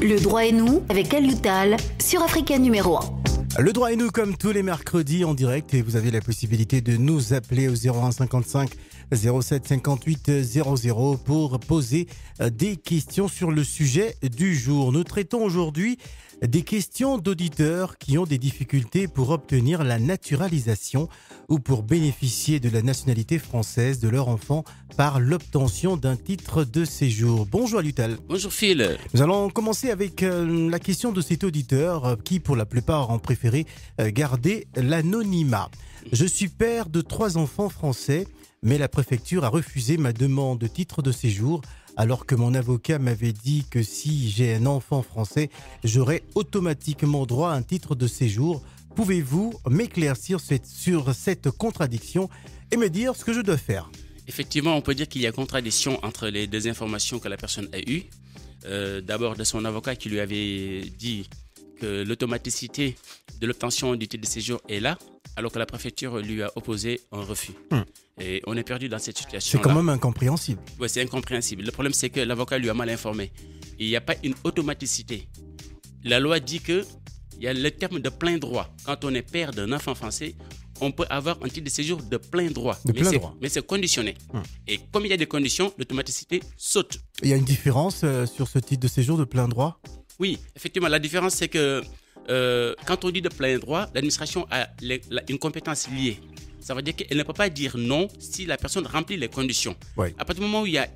Le droit et nous avec Alioutal sur Africa numéro 1. Le droit et nous comme tous les mercredis en direct et vous avez la possibilité de nous appeler au 01 55 07 58 00 pour poser des questions sur le sujet du jour. Nous traitons aujourd'hui des questions d'auditeurs qui ont des difficultés pour obtenir la naturalisation ou pour bénéficier de la nationalité française de leur enfant par l'obtention d'un titre de séjour. Bonjour Alioutal. Bonjour Phil. Nous allons commencer avec la question de cet auditeur qui pour la plupart ont préféré garder l'anonymat. Je suis père de 3 enfants français, mais la préfecture a refusé ma demande de titre de séjour alors que mon avocat m'avait dit que si j'ai un enfant français, j'aurais automatiquement droit à un titre de séjour. Pouvez-vous m'éclaircir sur cette contradiction et me dire ce que je dois faire ? Effectivement, on peut dire qu'il y a contradiction entre les deux informations que la personne a eues. D'abord de son avocat qui lui avait dit que l'automaticité de l'obtention du titre de séjour est là, alors que la préfecture lui a opposé un refus. Et on est perdu dans cette situation-là. C'est quand même incompréhensible. Oui, c'est incompréhensible. Le problème, c'est que l'avocat lui a mal informé. Il n'y a pas une automaticité. La loi dit qu'il y a le terme de plein droit. Quand on est père d'un enfant français, on peut avoir un titre de séjour de plein droit. Mais c'est conditionné. Et comme il y a des conditions, l'automaticité saute. Il y a une différence sur ce titre de séjour de plein droit ? Oui, effectivement. La différence, c'est que quand on dit de plein droit, l'administration a une compétence liée. Ça veut dire qu'elle ne peut pas dire non si la personne remplit les conditions. Oui. À partir du moment où il y a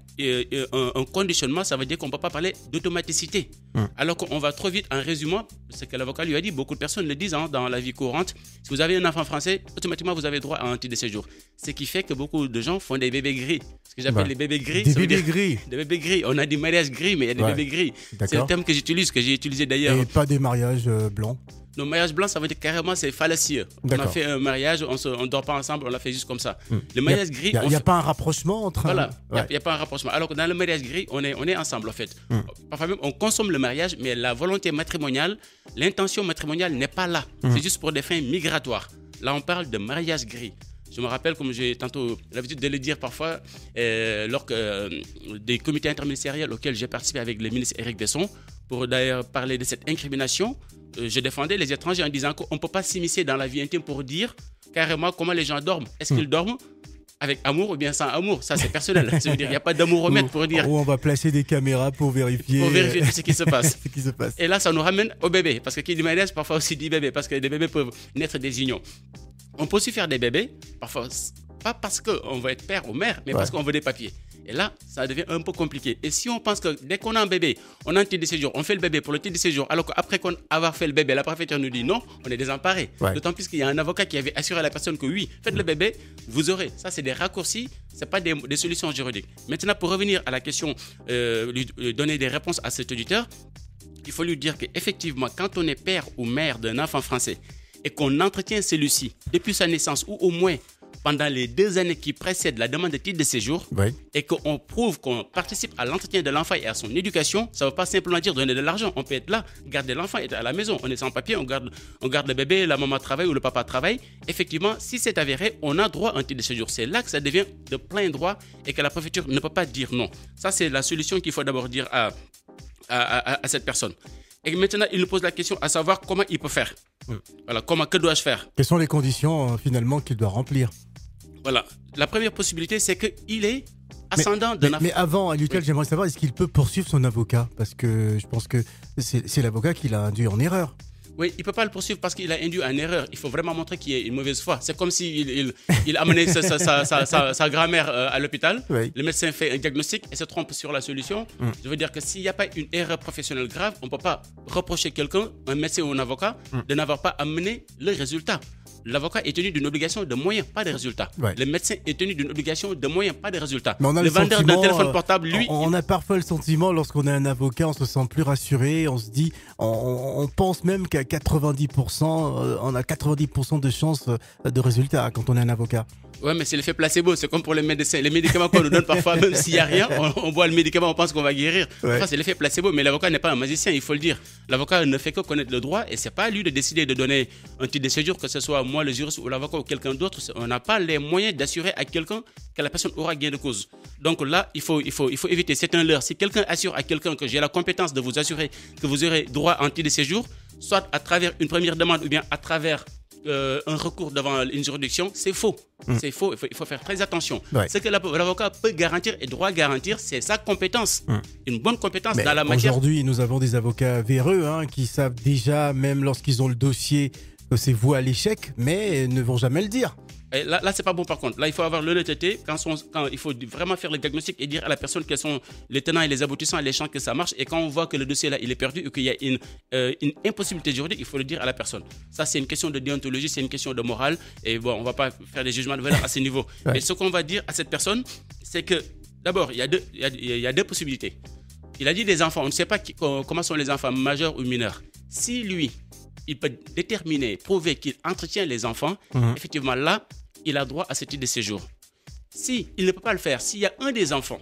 un conditionnement, ça veut dire qu'on ne peut pas parler d'automaticité. Alors qu'on va trop vite en résumant ce que l'avocat lui a dit. Beaucoup de personnes le disent dans la vie courante. Si vous avez un enfant français, automatiquement vous avez droit à un titre de séjour. Ce qui fait que beaucoup de gens font des bébés gris. Ce que j'appelle les bébés gris. Des bébés gris. Des bébés gris. On a des mariages gris, mais il y a des bébés gris. D'accord. C'est le terme que j'utilise, que j'ai utilisé d'ailleurs. Et pas des mariages blancs ? Le mariage blanc, ça veut dire carrément c'est fallacieux. D'accord. On a fait un mariage, on ne dort pas ensemble, on l'a fait juste comme ça. Le mariage gris... Il n'y a pas un rapprochement entre... Voilà, il n'y a pas un rapprochement. Alors que dans le mariage gris, on est ensemble en fait. Parfois même, on consomme le mariage, mais la volonté matrimoniale, l'intention matrimoniale n'est pas là. C'est juste pour des fins migratoires. Là, on parle de mariage gris. Je me rappelle, comme j'ai tantôt l'habitude de le dire parfois, lors des comités interministériels auxquels j'ai participé avec le ministre Éric Besson, pour d'ailleurs parler de cette incrimination, je défendais les étrangers en disant qu'on ne peut pas s'immiscer dans la vie intime pour dire carrément comment les gens dorment. Est-ce qu'ils dorment avec amour ou bien sans amour? Ça, c'est personnel. Ça veut dire qu'il n'y a pas d'amouromètre pour dire. Où on va placer des caméras pour vérifier. Pour vérifier tout ce qui se passe. Ce qui se passe. Et là, ça nous ramène au bébé. Parce que qui dit mariage, parfois aussi dit bébé. Parce que des bébés peuvent naître des unions. On peut aussi faire des bébés, parfois pas parce qu'on veut être père ou mère, mais parce qu'on veut des papiers. Et là, ça devient un peu compliqué. Et si on pense que dès qu'on a un bébé, on a un titre de séjour, on fait le bébé pour le titre de séjour, alors qu'après avoir fait le bébé, la préfecture nous dit non, on est désemparé. D'autant plus qu'il y a un avocat qui avait assuré à la personne que oui, faites le bébé, vous aurez. Ça, c'est des raccourcis, ce n'est pas des solutions juridiques. Maintenant, pour revenir à la question, lui donner des réponses à cet auditeur, il faut lui dire qu'effectivement, quand on est père ou mère d'un enfant français et qu'on entretient celui-ci depuis sa naissance ou au moins pendant les 2 années qui précèdent la demande de titre de séjour et qu'on prouve qu'on participe à l'entretien de l'enfant et à son éducation, ça ne veut pas simplement dire donner de l'argent. On peut être là, garder l'enfant, être à la maison. On est sans papier, on garde le bébé, la maman travaille ou le papa travaille. Effectivement, si c'est avéré, on a droit à un titre de séjour. C'est là que ça devient de plein droit et que la préfecture ne peut pas dire non. Ça, c'est la solution qu'il faut d'abord dire à cette personne. Et maintenant, il nous pose la question à savoir comment il peut faire. Voilà, que dois-je faire? Quelles sont les conditions finalement qu'il doit remplir? Voilà, la première possibilité, c'est qu'il est ascendant d'un enfant. Mais avant, Alioutal, j'aimerais savoir, est-ce qu'il peut poursuivre son avocat? Parce que je pense que c'est l'avocat qui l'a induit en erreur. Oui, il ne peut pas le poursuivre parce qu'il a induit en erreur. Il faut vraiment montrer qu'il y a une mauvaise foi. C'est comme s'il il amenait sa grand-mère à l'hôpital. Le médecin fait un diagnostic et se trompe sur la solution. Je veux dire que s'il n'y a pas une erreur professionnelle grave, on ne peut pas reprocher quelqu'un, un médecin ou un avocat, de n'avoir pas amené le résultat. L'avocat est tenu d'une obligation de moyens, pas de résultats. Le médecin est tenu d'une obligation de moyens, pas de résultats. Le vendeur d'un téléphone portable, lui... On a parfois le sentiment, lorsqu'on a un avocat, on se sent plus rassuré, on se dit, on pense même qu'à 90%, on a 90% de chances de résultats quand on est un avocat. Ouais, mais c'est l'effet placebo. C'est comme pour les médecins. Les médicaments qu'on nous donne parfois, même s'il n'y a rien, on boit le médicament, on pense qu'on va guérir. Ouais. Enfin, c'est l'effet placebo. Mais l'avocat n'est pas un magicien, il faut le dire. L'avocat ne fait que connaître le droit et c'est pas à lui de décider de donner un titre de séjour, que ce soit moi, le juriste ou l'avocat ou quelqu'un d'autre. On n'a pas les moyens d'assurer à quelqu'un que la personne aura gain de cause. Donc là, il faut éviter. C'est un leurre. Si quelqu'un assure à quelqu'un que j'ai la compétence de vous assurer que vous aurez droit à un titre de séjour, soit à travers une première demande ou bien à travers un recours devant une juridiction, c'est faux. C'est faux, il faut faire très attention. Ouais. Ce que l'avocat peut garantir et doit garantir, c'est sa compétence. Une bonne compétence Mais dans la matière. aujourd'hui, nous avons des avocats véreux qui savent déjà, même lorsqu'ils ont le dossier, que c'est voué à l'échec, mais ne vont jamais le dire. Et là, c'est pas bon par contre. Là, il faut avoir l'honnêteté quand il faut vraiment faire le diagnostic et dire à la personne quels sont les tenants et les aboutissants et les chances que ça marche. Et quand on voit que le dossier là, il est perdu ou qu'il y a une impossibilité juridique, il faut le dire à la personne. Ça, c'est une question de déontologie, c'est une question de morale. Et bon, on va pas faire des jugements de valeur à ce niveau. Ouais. Mais ce qu'on va dire à cette personne, c'est que d'abord, il y a deux possibilités. Il a dit des enfants. On ne sait pas comment sont les enfants, majeurs ou mineurs. Si lui, il peut déterminer, prouver qu'il entretient les enfants, effectivement là, il a droit à ce titre de séjour. Si il ne peut pas le faire, s'il y a un des enfants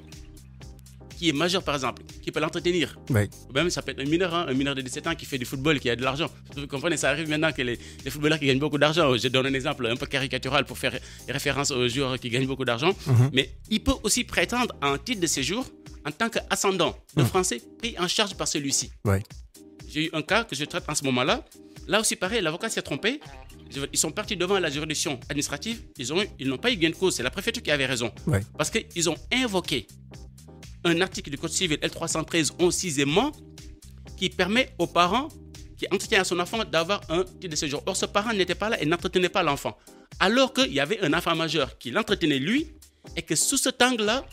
qui est majeur par exemple, qui peut l'entretenir, Ouais. ou même ça peut être un mineur de 17 ans qui fait du football, qui a de l'argent. Vous comprenez, ça arrive maintenant que les footballeurs qui gagnent beaucoup d'argent, je donne un exemple un peu caricatural pour faire référence aux joueurs qui gagnent beaucoup d'argent, mais il peut aussi prétendre à un titre de séjour en tant qu'ascendant de français pris en charge par celui-ci. Ouais. J'ai eu un cas que je traite en ce moment-là. Là aussi, pareil, l'avocat s'est trompé. Ils sont partis devant la juridiction administrative. Ils n'ont pas eu gain de cause. C'est la préfecture qui avait raison. Ouais. Parce qu'ils ont invoqué un article du Code civil L313 11 qui permet aux parents qui entretiennent à son enfant d'avoir un titre de séjour. Or, ce parent n'était pas là et n'entretenait pas l'enfant. Alors qu'il y avait un enfant majeur qui l'entretenait lui et que sous cet angle-là,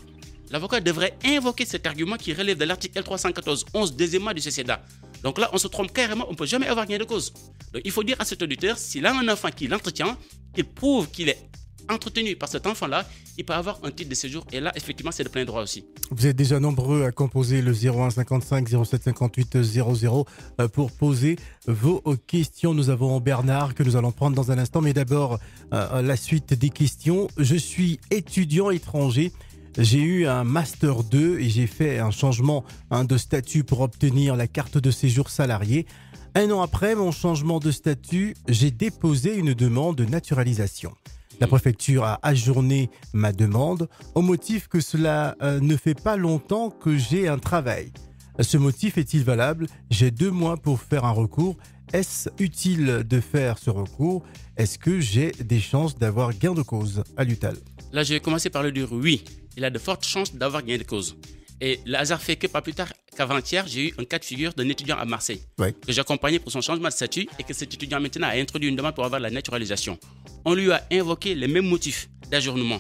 l'avocat devrait invoquer cet argument qui relève de l'article L314 11 deuxièmement du CCDA. Donc là, on se trompe carrément, on ne peut jamais avoir gain de cause. Donc il faut dire à cet auditeur, s'il a un enfant qui l'entretient, qu'il prouve qu'il est entretenu par cet enfant-là, il peut avoir un titre de séjour. Et là, effectivement, c'est de plein droit aussi. Vous êtes déjà nombreux à composer le 01 55 07 58 00 pour poser vos questions. Nous avons Bernard que nous allons prendre dans un instant. Mais d'abord, la suite des questions. Je suis étudiant étranger. J'ai eu un Master 2 et j'ai fait un changement de statut pour obtenir la carte de séjour salarié. Un an après mon changement de statut, j'ai déposé une demande de naturalisation. La préfecture a ajourné ma demande au motif que cela ne fait pas longtemps que j'ai un travail. Ce motif est-il valable? J'ai 2 mois pour faire un recours. Est-ce utile de faire ce recours? Est-ce que j'ai des chances d'avoir gain de cause à l'UTAL? Là, je vais commencer par le dire oui. Il a de fortes chances d'avoir gain de cause. Et le hasard fait que pas plus tard qu'avant-hier, j'ai eu un cas de figure d'un étudiant à Marseille que j'accompagnais pour son changement de statut et que cet étudiant maintenant a introduit une demande pour avoir la naturalisation. On lui a invoqué les mêmes motifs d'ajournement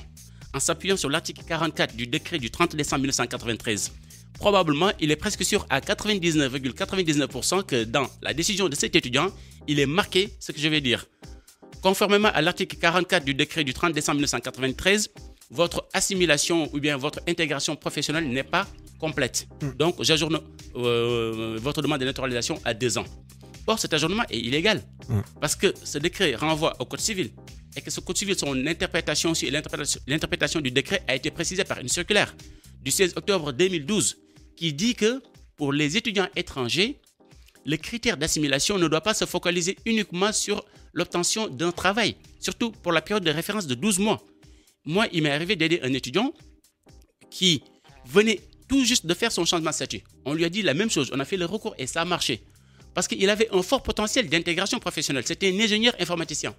en s'appuyant sur l'article 44 du décret du 30 décembre 1993. Probablement, il est presque sûr à 99,99% que dans la décision de cet étudiant, il est marqué ce que je vais dire. Conformément à l'article 44 du décret du 30 décembre 1993, votre assimilation ou bien votre intégration professionnelle n'est pas complète. Donc, j'ajourne votre demande de naturalisation à 2 ans. Or, cet ajournement est illégal parce que ce décret renvoie au Code civil et que ce Code civil, son interprétation aussi, l'interprétation du décret a été précisée par une circulaire du 16 octobre 2012 qui dit que pour les étudiants étrangers, le critère d'assimilation ne doit pas se focaliser uniquement sur l'obtention d'un travail, surtout pour la période de référence de 12 mois. Moi, il m'est arrivé d'aider un étudiant qui venait tout juste de faire son changement de statut. On lui a dit la même chose, on a fait le recours et ça a marché. Parce qu'il avait un fort potentiel d'intégration professionnelle. C'était un ingénieur informaticien.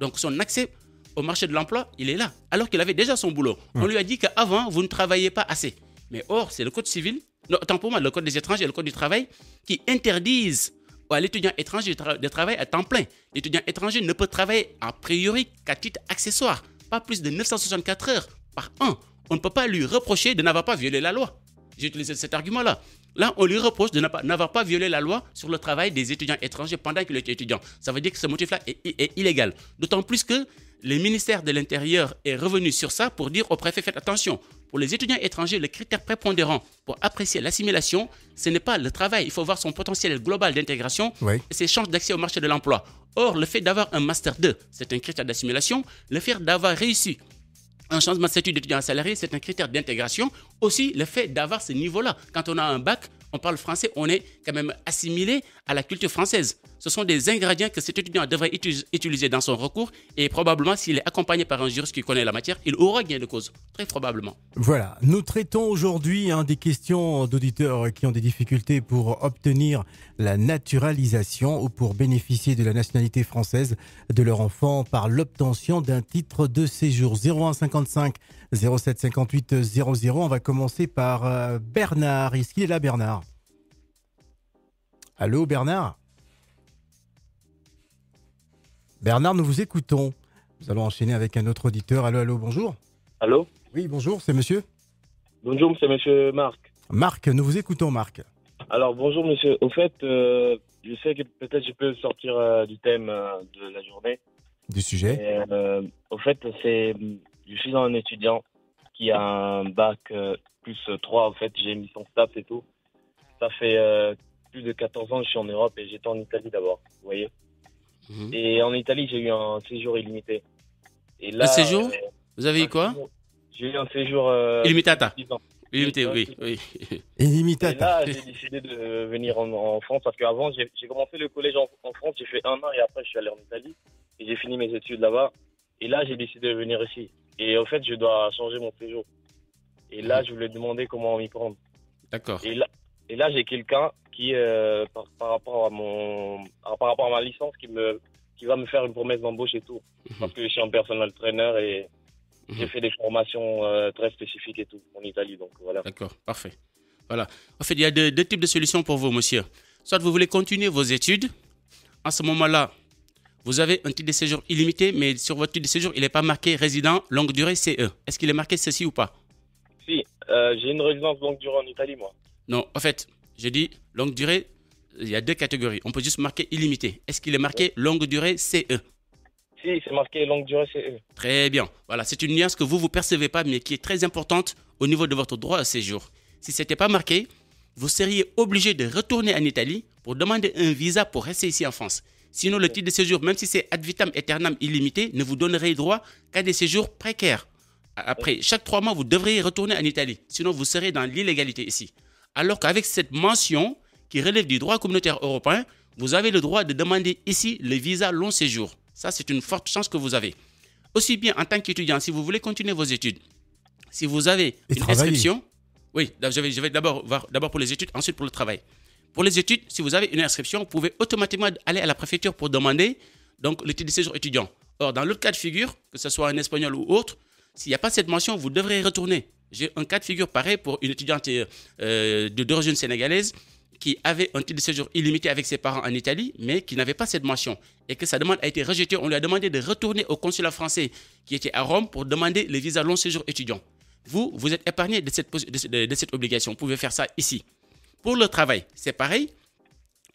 Donc son accès au marché de l'emploi, il est là. Alors qu'il avait déjà son boulot. On lui a dit qu'avant, vous ne travailliez pas assez. Mais or, c'est le Code civil, non, autant pour moi, le Code des étrangers et le Code du travail qui interdisent à l'étudiant étranger de travailler à temps plein. L'étudiant étranger ne peut travailler a priori qu'à titre accessoire. Pas plus de 964 heures par an. On ne peut pas lui reprocher de n'avoir pas violé la loi. J'ai utilisé cet argument-là. Là, on lui reproche de n'avoir pas violé la loi sur le travail des étudiants étrangers pendant qu'il était étudiant. Ça veut dire que ce motif-là est illégal. D'autant plus que le ministère de l'Intérieur est revenu sur ça pour dire au préfet, faites attention. Pour les étudiants étrangers, le critère prépondérant pour apprécier l'assimilation, ce n'est pas le travail. Il faut voir son potentiel global d'intégration et ses chances d'accès au marché de l'emploi. Or, le fait d'avoir un Master 2, c'est un critère d'assimilation. Le fait d'avoir réussi un changement de statut d'étudiant à salarié, c'est un critère d'intégration. Aussi, le fait d'avoir ce niveau-là. Quand on a un bac, on parle français, on est quand même assimilé à la culture française. Ce sont des ingrédients que cet étudiant devrait utiliser dans son recours et probablement, s'il est accompagné par un juriste qui connaît la matière, il aura gain de cause, très probablement. Voilà, nous traitons aujourd'hui des questions d'auditeurs qui ont des difficultés pour obtenir la naturalisation ou pour bénéficier de la nationalité française de leur enfant par l'obtention d'un titre de séjour. 01 55 07 58 00. On va commencer par Bernard. Est-ce qu'il est là, Bernard? Allô, Bernard? Bernard, nous vous écoutons. Nous allons enchaîner avec un autre auditeur. Allô, allô, bonjour. Allô? Oui, bonjour, c'est monsieur? Bonjour, c'est monsieur Marc. Marc, nous vous écoutons, Marc. Alors, bonjour monsieur. Au fait, je sais que peut-être je peux sortir du thème de la journée. Du sujet? Au fait, je suis un étudiant qui a un bac plus 3. En fait, j'ai mis son STAPS et tout. Ça fait plus de 14 ans que je suis en Europe et j'étais en Italie d'abord, vous voyez. Et en Italie, j'ai eu un séjour illimité. Et là, le séjour vous avez eu quoi? J'ai eu un séjour... Illimitata. 10 ans. Illimité, oui. Illimitata. Et là, j'ai décidé de venir en France parce qu'avant, j'ai commencé le collège en France, j'ai fait 1 an et après, je suis allé en Italie et j'ai fini mes études là-bas. Et là, j'ai décidé de venir ici. Et en fait, je dois changer mon séjour. Et là, je voulais demander comment m'y prendre. D'accord. Et là, j'ai quelqu'un qui, par rapport à ma licence, qui va me faire une promesse d'embauche et tout. Parce que je suis un personal trainer et j'ai fait des formations très spécifiques et tout en Italie. Donc voilà. D'accord, parfait. Voilà. En fait, il y a deux types de solutions pour vous, monsieur. Soit vous voulez continuer vos études. En ce moment-là, vous avez un titre de séjour illimité, mais sur votre titre de séjour, il n'est pas marqué résident longue durée CE. Est-ce qu'il est marqué ceci ou pas? Si, j'ai une résidence longue durée en Italie, moi. Non, en fait, j'ai dit longue durée, il y a 2 catégories. On peut juste marquer illimité. Est-ce qu'il est marqué longue durée CE? Si, c'est marqué longue durée CE. Très bien. Voilà, c'est une nuance que vous ne percevez pas, mais qui est très importante au niveau de votre droit à séjour. Si ce n'était pas marqué, vous seriez obligé de retourner en Italie pour demander un visa pour rester ici en France. Sinon, le titre de séjour, même si c'est ad vitam aeternam illimité, ne vous donnerait droit qu'à des séjours précaires. Après, chaque 3 mois, vous devriez retourner en Italie. Sinon, vous serez dans l'illégalité ici. Alors qu'avec cette mention qui relève du droit communautaire européen, vous avez le droit de demander ici le visa long séjour. Ça, c'est une forte chance que vous avez. Aussi bien en tant qu'étudiant, si vous voulez continuer vos études, si vous avez une inscription, oui, je vais d'abord pour les études, ensuite pour le travail. Pour les études, si vous avez une inscription, vous pouvez automatiquement aller à la préfecture pour demander donc, le titre de séjour étudiant. Or, dans l'autre cas de figure, que ce soit en espagnol ou autre, s'il n'y a pas cette mention, vous devrez retourner. J'ai un cas de figure pareil pour une étudiante d'origine sénégalaise qui avait un titre de séjour illimité avec ses parents en Italie, mais qui n'avait pas cette mention. Et que sa demande a été rejetée. On lui a demandé de retourner au consulat français qui était à Rome pour demander le visa long séjour étudiant. Vous êtes épargné de cette obligation. Vous pouvez faire ça ici. Pour le travail, c'est pareil.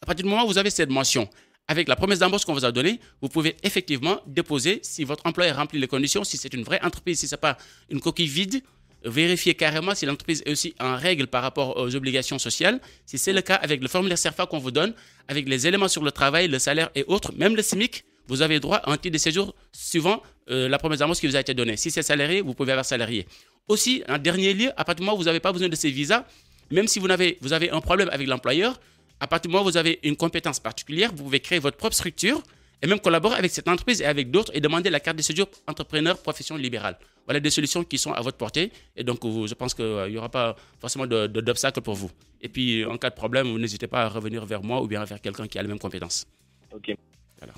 À partir du moment où vous avez cette mention, avec la promesse d'embauche qu'on vous a donnée, vous pouvez effectivement déposer, si votre employeur remplit les conditions, si c'est une vraie entreprise, si ce n'est pas une coquille vide, vérifier carrément si l'entreprise est aussi en règle par rapport aux obligations sociales. Si c'est le cas, avec le formulaire CERFA qu'on vous donne, avec les éléments sur le travail, le salaire et autres, même le SMIC, vous avez droit à un titre de séjour suivant la promesse d'embauche qui vous a été donnée. Si c'est salarié, vous pouvez avoir salarié. Aussi, en dernier lieu, à partir du moment où vous n'avez pas besoin de ces visas, même si vous avez un problème avec l'employeur, à partir du moment où vous avez une compétence particulière, vous pouvez créer votre propre structure et même collaborer avec cette entreprise et avec d'autres et demander la carte de séjour entrepreneur profession libérale. Voilà des solutions qui sont à votre portée et donc je pense qu'il n'y aura pas forcément d'obstacle pour vous. Et puis en cas de problème, vous n'hésitez pas à revenir vers moi ou bien vers quelqu'un qui a les mêmes compétences. Ok. Alors,